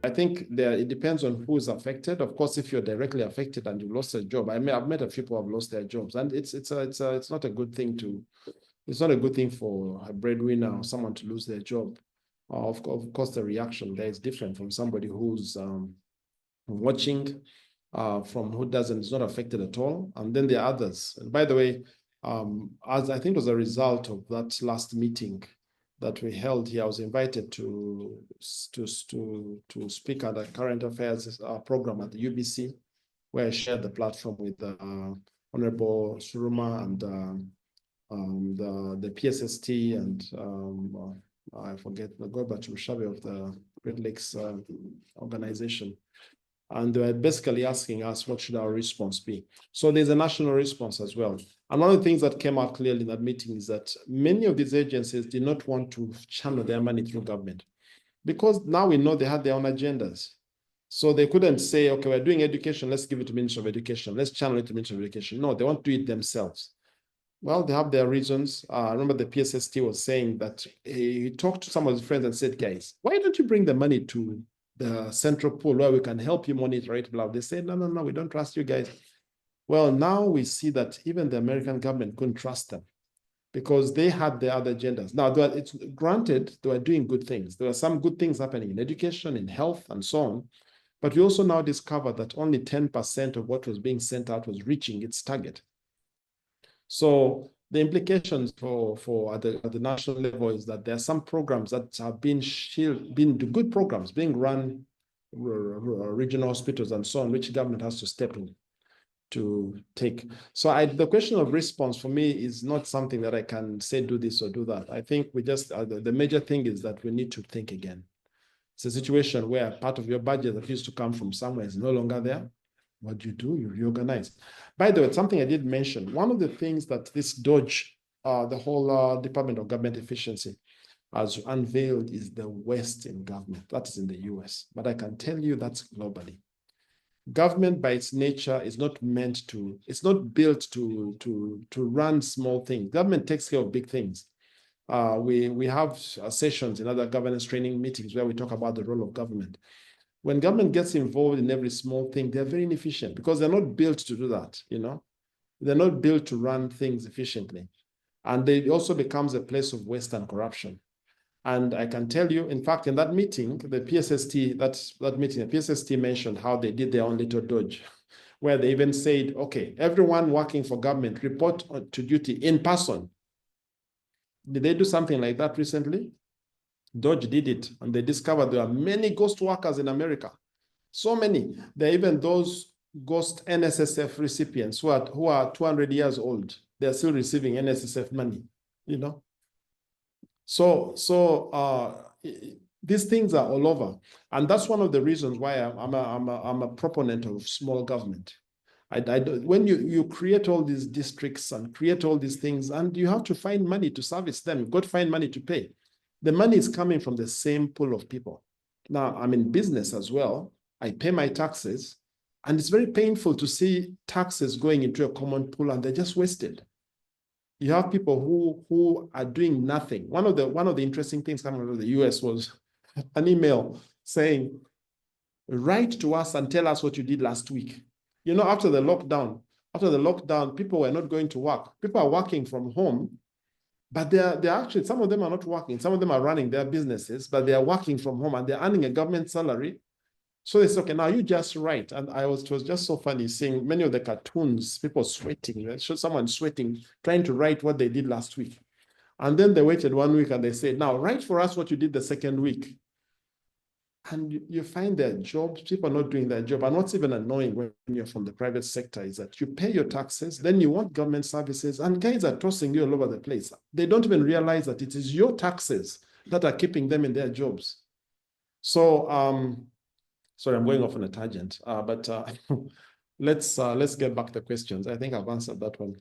I think it depends on who is affected. Of course, if you're directly affected and you lost a job, I've met a few people who have lost their jobs, and it's not a good thing it's not a good thing for a breadwinner or someone to lose their job. Of course, the reaction there is different from somebody who's watching, from who is not affected at all, and then there are others. And by the way, as I think it was a result of that last meeting that we held here, I was invited to speak at a current affairs program at the UBC, where I shared the platform with Honorable Suruma and the PSST and I forget the Gorbach Mushabe of the Great Lakes organization. And they were basically asking us, what should our response be? So there's a national response as well. And one of the things that came out clearly in that meeting is that many of these agencies did not want to channel their money through government, because now we know they had their own agendas. So they couldn't say, okay, we're doing education, let's give it to Ministry of Education, let's channel it to Ministry of Education. No, they want to do it themselves. Well, they have their reasons. I remember the PSST was saying that he talked to some of his friends and said, guys, why don't you bring the money to the central pool where we can help you monitor it? Blah. They said, no, we don't trust you guys. Well, now we see that even the American government couldn't trust them because they had their other agendas. Now, it's granted they were doing good things. There were some good things happening in education, in health, and so on. But we also now discovered that only 10% of what was being sent out was reaching its target. So the implications for at the national level is that there are some programs that have been good programs being run, regional hospitals and so on, which government has to step in to take. So the question of response for me is not something that I can say do this or do that. I think we just the major thing is that we need to think again. It's a situation where part of your budget that used to come from somewhere is no longer there. What do? You reorganize. By the way, something I did mention, one of the things that this DOGE, the whole Department of Government Efficiency, has unveiled is the West in government. That is in the US. But I can tell you that's globally. Government by its nature is not it's not built to run small things. Government takes care of big things. We have sessions in other governance training meetings where we talk about the role of government. When government gets involved in every small thing, they're very inefficient because they're not built to do that, They're not built to run things efficiently. And it also becomes a place of waste and corruption. And I can tell you, in fact, in that meeting, the PSST, that meeting, the PSST mentioned how they did their own little dodge, where they even said, okay, everyone working for government, report to duty in person. Did they do something like that recently? Dodge did it, and they discovered there are many ghost workers in America. So many. There are even those ghost NSSF recipients who are 200 years old. They're still receiving NSSF money, So these things are all over. And that's one of the reasons why I'm a proponent of small government. When you create all these districts and create all these things, and you have to find money to service them, you've got to find money to pay. The money is coming from the same pool of people. Now, I'm in business as well. I pay my taxes, and it's very painful to see taxes going into a common pool and they're just wasted. You have people who are doing nothing. One of the interesting things coming out of the US was an email saying, write to us and tell us what you did last week. After the lockdown, people were not going to work. People are working from home. But they're actually, some of them are not working. Some of them are running their businesses, but they are working from home and they're earning a government salary. So they said, okay, now you just write. And it was just so funny seeing many of the cartoons, people sweating. They showed someone sweating, trying to write what they did last week. And then they waited 1 week and they said, now write for us what you did the second week. And you find their jobs, people are not doing their job. And what's even annoying when you're from the private sector is that you pay your taxes, then you want government services, and guys are tossing you all over the place. They don't even realize that it is your taxes that are keeping them in their jobs. So, sorry, I'm going off on a tangent, but let's get back to questions. I think I've answered that one.